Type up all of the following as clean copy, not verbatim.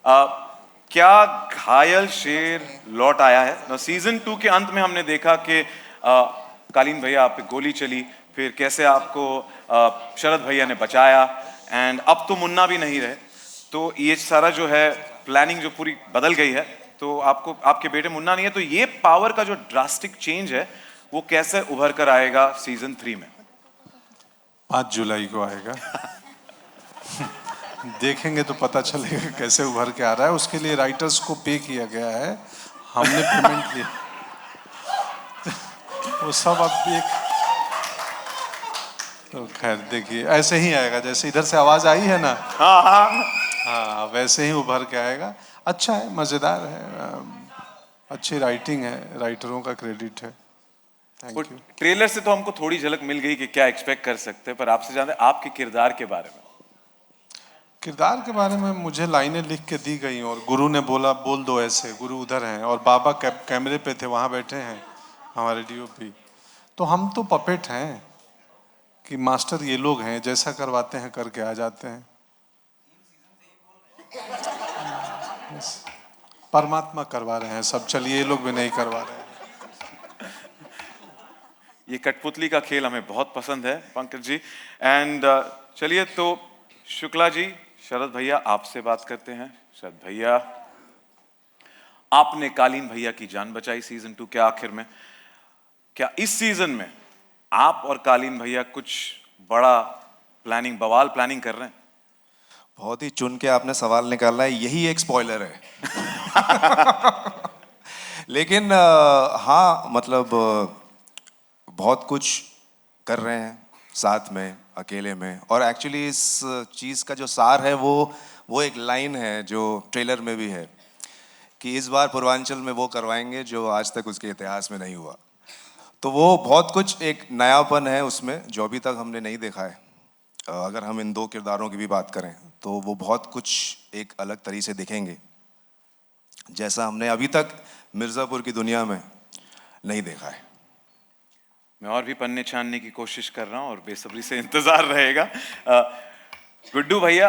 क्या घायल शेर लौट आया है? सीजन 2 के अंत में हमने देखा कि कालीन भैया आप पे गोली चली, फिर कैसे आपको शरद भैया ने बचाया, एंड अब तो मुन्ना भी नहीं रहे, तो ये सारा जो है प्लानिंग जो पूरी बदल गई है, तो आपको आपके बेटे मुन्ना नहीं है, तो ये पावर का जो ड्रास्टिक चेंज है वो कैसे उभर कर आएगा सीजन 3 में? 5 जुलाई को आएगा। देखेंगे तो पता चलेगा कैसे उभर के आ रहा है। उसके लिए राइटर्स को पे किया गया है, हमने पेमेंट लिया। वो सब अब देख, तो खैर देखिए ऐसे ही आएगा जैसे इधर से आवाज आई है ना। हाँ हाँ हाँ, वैसे ही उभर के आएगा। अच्छा है, मजेदार है, अच्छी राइटिंग है, राइटरों का क्रेडिट है। Thank you. ट्रेलर से तो हमको थोड़ी झलक मिल गई कि क्या एक्सपेक्ट कर सकते हैं, पर आपसे जानते हैं आपके किरदार के बारे में। किरदार के बारे में मुझे लाइनें लिख के दी गई और गुरु ने बोला बोल दो ऐसे, गुरु उधर हैं और बाबा कैमरे पे थे, वहाँ बैठे हैं हमारे डीओपी। तो हम तो पपेट हैं कि मास्टर ये लोग हैं, जैसा करवाते हैं करके आ जाते हैं। परमात्मा करवा रहे हैं सब, चलिए ये लोग भी नहीं करवा रहे हैं। ये कठपुतली का खेल हमें बहुत पसंद है पंकज जी। एंड चलिए तो शुक्ला जी, शरद भैया आपसे बात करते हैं। शरद भैया, आपने कालीन भैया की जान बचाई सीजन 2 के आखिर में। क्या इस सीजन में आप और कालीन भैया कुछ बड़ा बवाल प्लानिंग कर रहे हैं? बहुत ही चुन के आपने सवाल निकाला है, यही एक स्पॉइलर है। लेकिन हाँ, मतलब बहुत कुछ कर रहे हैं साथ में, अकेले में। और एक्चुअली इस चीज़ का जो सार है वो एक लाइन है जो ट्रेलर में भी है कि इस बार पूर्वांचल में वो करवाएंगे जो आज तक उसके इतिहास में नहीं हुआ। तो वो बहुत कुछ एक नयापन है उसमें जो अभी तक हमने नहीं देखा है। अगर हम इन 2 किरदारों की भी बात करें तो वो बहुत कुछ एक अलग तरीके से दिखेंगे जैसा हमने अभी तक मिर्ज़ापुर की दुनिया में नहीं देखा है। मैं और भी पन्ने छानने की कोशिश कर रहा हूं और बेसब्री से इंतजार रहेगा। गुड्डू भैया,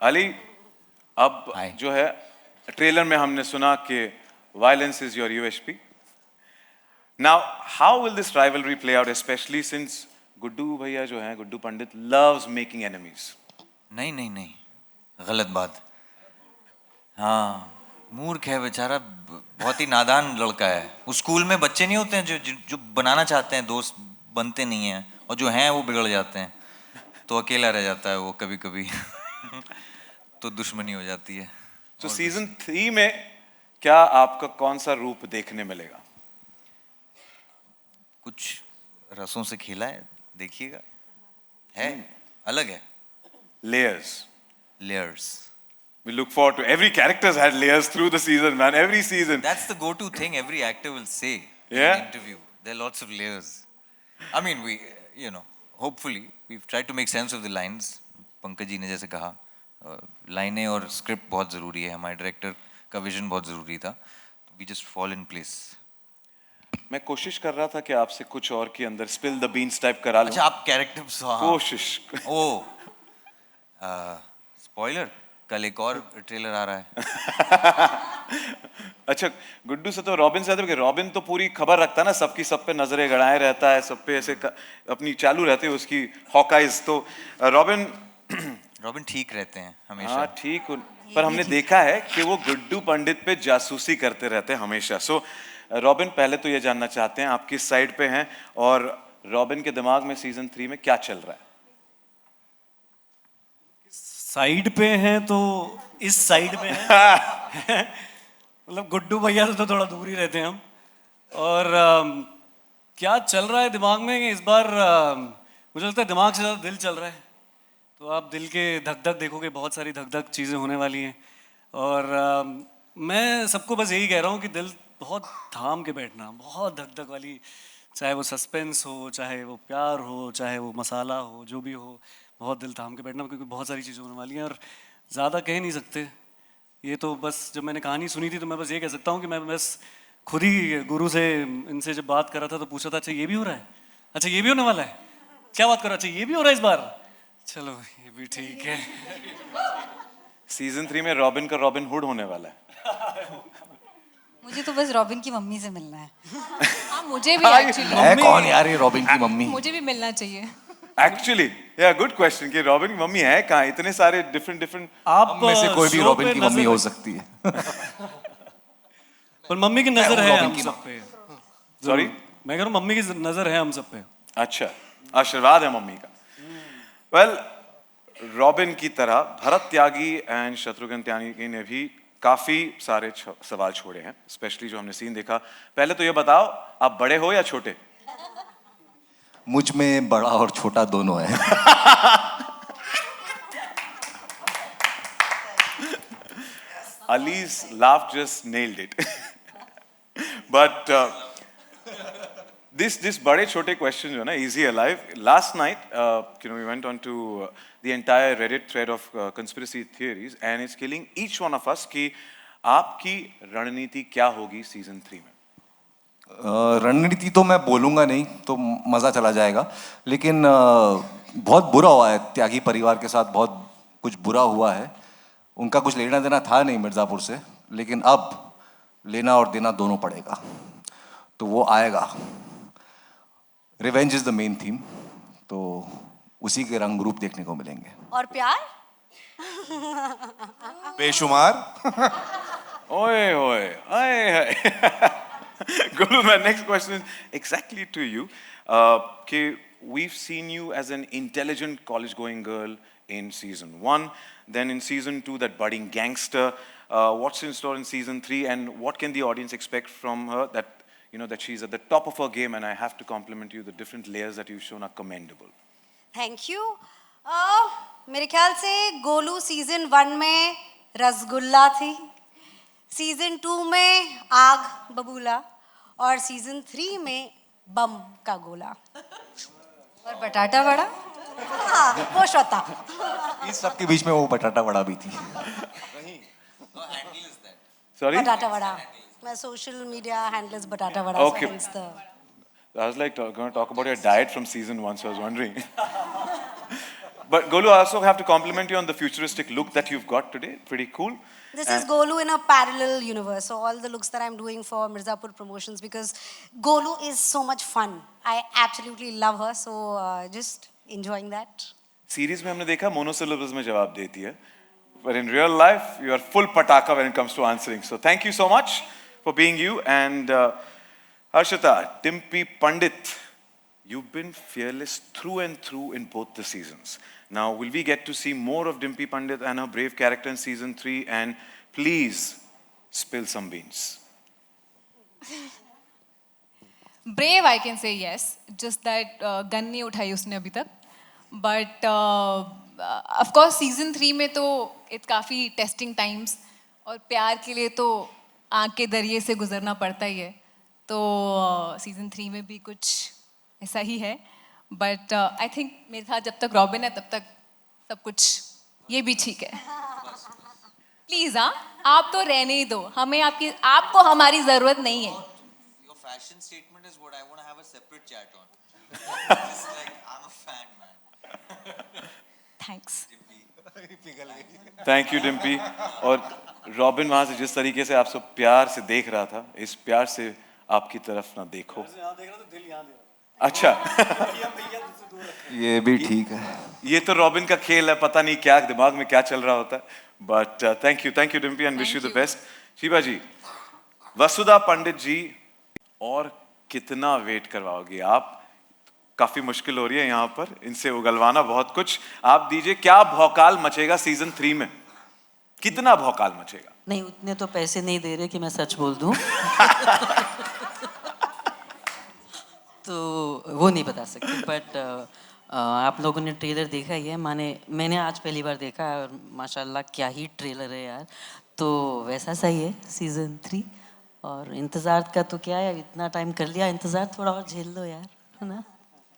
अली, अब जो है ट्रेलर में हमने सुना कि violence is your USP. Now how will this rivalry play out, specially since Guddu भैया जो है, Guddu Pandit loves making enemies? नहीं नहीं नहीं, गलत बात। हाँ, मूर्ख है बेचारा, बहुत ही नादान लड़का है। उस स्कूल में बच्चे नहीं होते हैं जो बनाना चाहते हैं, दोस्त बनते नहीं हैं, और जो हैं वो बिगड़ जाते हैं, तो अकेला रह जाता है वो कभी कभी। तो दुश्मनी हो जाती है। तो सीजन 3 में क्या आपका कौन सा रूप देखने मिलेगा? कुछ रसों से खेला है, देखिएगा, है अलग है। Layers. We look forward to every character's had layers through the season, man. Every season. That's the go-to thing every actor will say in Yeah? an interview. There are lots of layers. I mean, hopefully, we've tried to make sense of the lines. Pankaj ji ने जैसे कहा, लाइनें और script बहुत ज़रूरी है, हमारे director का विजन बहुत ज़रूरी था, तो we just fall in place. मैं कोशिश कर रहा था कि आपसे कुछ और के अंदर स्पिल द बीन्स टाइप करा लूं। अच्छा, आप कैरेक्टर्स, कोशिश। स्पॉइलर, कल एक और ट्रेलर आ रहा है। अच्छा, गुड्डू से तो रॉबिन से आता है कि रॉबिन तो पूरी खबर रखता है ना, सबकी सब पे नजरें गड़ाए रहता है, सब पे ऐसे अपनी चालू रहती है उसकी हॉकाइज। तो रॉबिन ठीक रहते हैं हमेशा। हाँ ठीक, पर हमने देखा है कि वो गुड्डू पंडित पे जासूसी करते रहते हैं हमेशा। सो रॉबिन, पहले तो ये जानना चाहते हैं आप किस साइड पे हैं और रॉबिन के दिमाग में सीजन 3 में क्या चल रहा है? साइड पे हैं तो इस साइड में हैं। मतलब गुड्डू भैया से तो थोड़ा दूर ही रहते हैं हम। और क्या चल रहा है दिमाग में कि इस बार मुझे लगता है दिमाग से ज़्यादा दिल चल रहा है। तो आप दिल के धक धक देखोगे, बहुत सारी धक धक चीज़ें होने वाली हैं। और मैं सबको बस यही कह रहा हूँ कि दिल बहुत थाम के बैठना, बहुत धक धक वाली, चाहे वो सस्पेंस हो, चाहे वो प्यार हो, चाहे वो मसाला हो, जो भी हो, बहुत दिल थाम के बैठना, क्योंकि बहुत सारी चीज़ें होने वाली हैं और ज़्यादा कह नहीं सकते। ये तो बस जब मैंने कहानी सुनी थी तो मैं बस ये कह सकता हूँ कि मैं बस खुद ही गुरु से, इनसे जब बात कर रहा था तो पूछा था, अच्छा ये भी हो रहा है, अच्छा ये भी होने वाला है, क्या बात करो, अच्छा ये भी हो रहा है इस बार, चलो ये भी ठीक है। सीजन 3 में रॉबिन का रॉबिन हुड होने वाला है। मुझे तो बस रॉबिन की मम्मी से मिलना है। हाँ मुझे भी हाँ, एक्चुअली है कौन यार ये रॉबिन की मम्मी? मुझे भी मिलना चाहिए। एक्चुअली या गुड क्वेश्चन कि रॉबिन की मम्मी है कहाँ? इतने सारे डिफरेंट आप में से कोई भी शो रॉबिन पे की मम्मी नजर- हो सकती है। पर मम्मी की नजर मैं है रॉबिन हम की सब पे। सॉरी। मैं कह रहा हूँ मम्मी की नजर है हम सब पे। अच्छा, आशीर्वाद है मम्मी का। वेल, रॉबिन की तरह भरत त्यागी एंड शत्रुघ्न त्यागी ने भी काफी सारे सवाल छोड़े हैं, स्पेशली जो हमने सीन देखा। पहले तो ये बताओ, आप बड़े हो या छोटे? मुझ में बड़ा और छोटा दोनों है। Ali's laugh just nailed it. But this बड़े छोटे question जो है ना, easy alive. Last night, we went on to the entire Reddit thread of conspiracy theories, and it's killing each one of us कि आपकी रणनीति क्या होगी सीजन 3 में? रणनीति तो मैं बोलूंगा नहीं तो मजा चला जाएगा, लेकिन बहुत बुरा हुआ है त्यागी परिवार के साथ, बहुत कुछ बुरा हुआ है। उनका कुछ लेना देना था नहीं मिर्जापुर से, लेकिन अब लेना और देना दोनों पड़ेगा, तो वो आएगा। Revenge is the main theme, तो उसी के रंग रूप देखने को मिलेंगे। और प्यार? बेशुमार। Oi, oi, oi. Guru, my next question is exactly to you. Okay, we've seen you as an intelligent college-going girl in season 1, then in season 2, that budding gangster. What's in store in season 3, and what can the audience expect from her? That she's at the top of her game, and I have to compliment you. The different layers that you've shown are commendable. Thank you. मेरे ख्याल से Golu season 1 में रसगुल्ला थी, season 2 में आग बबूला, और season 3 में बम का गोला। और बटाटा वड़ा? हाँ, वो श्रोता। इस सब के बीच में वो बटाटा वड़ा भी थी। Sorry? बटाटा वड़ा। मैं सोशल मीडिया हैंडल्स बटाटा vada. Okay. I was like going to talk about your diet from season 1, so I was wondering. But Golu, I also have to compliment you on the futuristic look that you've got today. Pretty cool. This is Golu in a parallel universe. So all the looks that I'm doing for Mirzapur Promotions, because Golu is so much fun. I absolutely love her. So just enjoying that. Series में हमने देखा monosyllables में जवाब देती है, but in real life you are full pataka when it comes to answering. So thank you so much for being you. And Harshita, Dimpy Pandit, you've been fearless through and through in both the seasons. Now, will we get to see more of Dimpy Pandit and her brave character in season 3? And please spill some beans. Brave, I can say yes. Just that gun नहीं उठाई उसने अभी तक. But of course season 3 में तो it काफी testing times, और प्यार के लिए तो आँख के दरिये से गुजरना पड़ता ही है. तो season 3 में भी कुछ ऐसा ही है. But I think मेरे साथ जब तक रॉबिन है तब तक सब कुछ ये भी ठीक है. प्लीज हाँ, आप तो रहने ही दो, हमें आपको हमारी जरूरत नहीं है. Your fashion statement is what I want to have a separate chat on. It's like I'm a fan, man. Thanks. Thank you, Dimpy. और रॉबिन वहां से जिस तरीके से आप सब प्यार से देख रहा था, इस प्यार से आपकी तरफ ना देखो. अच्छा. ये भी ठीक है। ये तो रॉबिन का खेल है, पता नहीं क्या दिमाग में क्या चल रहा होता है. But thank you Dimpi, and wish you the best. Shiva ji, Vasudha Pandit ji, और कितना वेट करवाओगे आप? काफी मुश्किल हो रही है यहाँ पर इनसे उगलवाना बहुत कुछ. आप दीजिए, क्या भौकाल मचेगा सीजन 3 में? कितना भौकाल मचेगा? नहीं, उतने तो पैसे नहीं दे रहे कि मैं सच बोल दूं। तो वो नहीं बता सकती, बट आप लोगों ने ट्रेलर देखा ही है. मैंने आज पहली बार देखा है, और माशाल्लाह क्या ही ट्रेलर है यार. तो वैसा सही है सीजन 3, और इंतज़ार का तो क्या है, इतना टाइम कर लिया इंतज़ार, थोड़ा और झेल लो यार, है ना.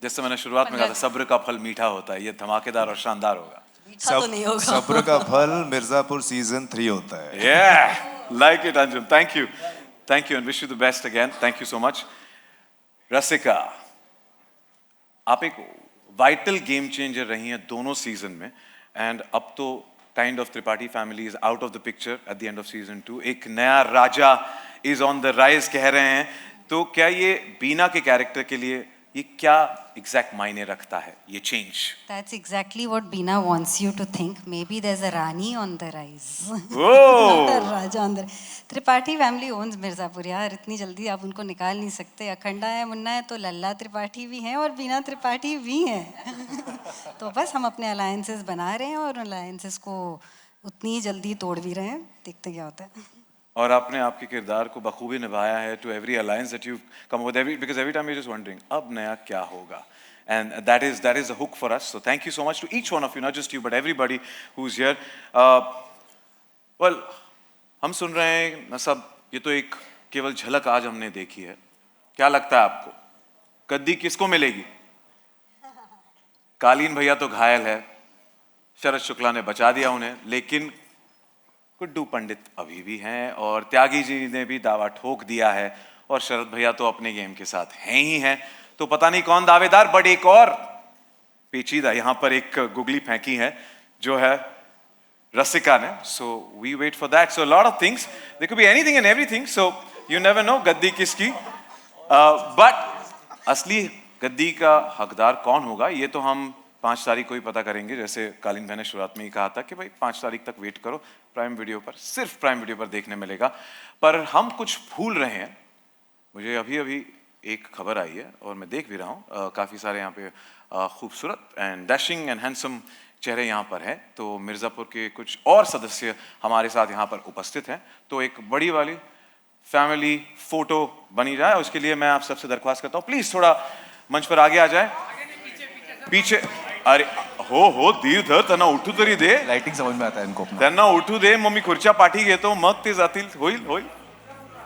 जैसे मैंने शुरुआत में कहा था, सब्र का फल मीठा होता है. ये धमाकेदार और शानदार होगा. मीठा तो नहीं होगा. सब्र का फल मिर्जापुर सीजन 3 होता है. Yeah, like it, Anjum. Thank you, and wish you the best again. Thank you so much. रसिका, आप एक वाइटल गेम चेंजर रही हैं दोनों सीजन में, एंड अब तो kind of Tripathi family is out of the picture at the end of season 2. एक नया राजा is on the rise कह रहे हैं, तो क्या ये बीना के कैरेक्टर के लिए ये क्या एग्जैक्ट मायने रखता है ये change? That's exactly what Beena wants you to think. Maybe there's a Rani on the rise. Oh! Not a Raja on the rise. Tripathi family owns Mirzapur यार, इतनी जल्दी आप उनको निकाल नहीं सकते. अखंडा है, मुन्ना है, तो लल्ला त्रिपाठी भी हैं और बीना त्रिपाठी भी हैं. तो बस हम अपने अलायंसेस बना रहे हैं और अलायंसेस को उतनी ही जल्दी तोड़ भी रहे हैं. देखते क्या होता है. और आपने आपके किरदार को बखूबी निभाया है to every alliance that you come with every because every time you just wondering अब नया क्या होगा. And that is a hook for us. So thank you so much to each one of you, not just you, but everybody who's here. Well, हम सुन रहे हैं ना सब, ये तो एक केवल झलक आज हमने देखी है. क्या लगता है आपको गद्दी किसको मिलेगी? कालीन भैया तो घायल है, शरद शुक्ला ने बचा दिया उन्हें, लेकिन गुड्डू पंडित अभी भी हैं और त्यागी जी ने भी दावा ठोक दिया है और शरद भैया तो अपने गेम के साथ हैं ही हैं. तो पता नहीं कौन दावेदार, बट एक और पेचीदा यहाँ पर एक गुगली फेंकी है जो है रसिका ने. So we wait for that. So lot of things, there could be anything and everything, so you never know गद्दी किसकी. बट असली गद्दी का हकदार कौन होगा ये तो हम 5 तारीख को ही पता करेंगे. जैसे कालीन भाई ने शुरुआत में ही कहा था कि भाई 5 तारीख तक वेट करो, प्राइम वीडियो पर, सिर्फ प्राइम वीडियो पर देखने मिलेगा. पर हम कुछ भूल रहे हैं. मुझे अभी अभी एक खबर आई है और मैं देख भी रहा हूँ, काफ़ी सारे यहाँ पे खूबसूरत एंड डैशिंग एंड हैंडसम चेहरे यहाँ पर हैं. तो मिर्ज़ापुर के कुछ और सदस्य हमारे साथ यहाँ पर उपस्थित हैं. तो एक बड़ी वाली फैमिली फोटो बनी जाए, उसके लिए मैं आप सबसे दरख्वास्त करता हूँ प्लीज़ थोड़ा मंच पर आगे आ जाए. पीछे अरे हो धीर त्यांना उठू तरी दे. लाइटिंग समझ में आता है इनको अपना. त्यांना उठू दे, मग मी खुर्च्या पाठी घेतो, मग ते जातील. होईल.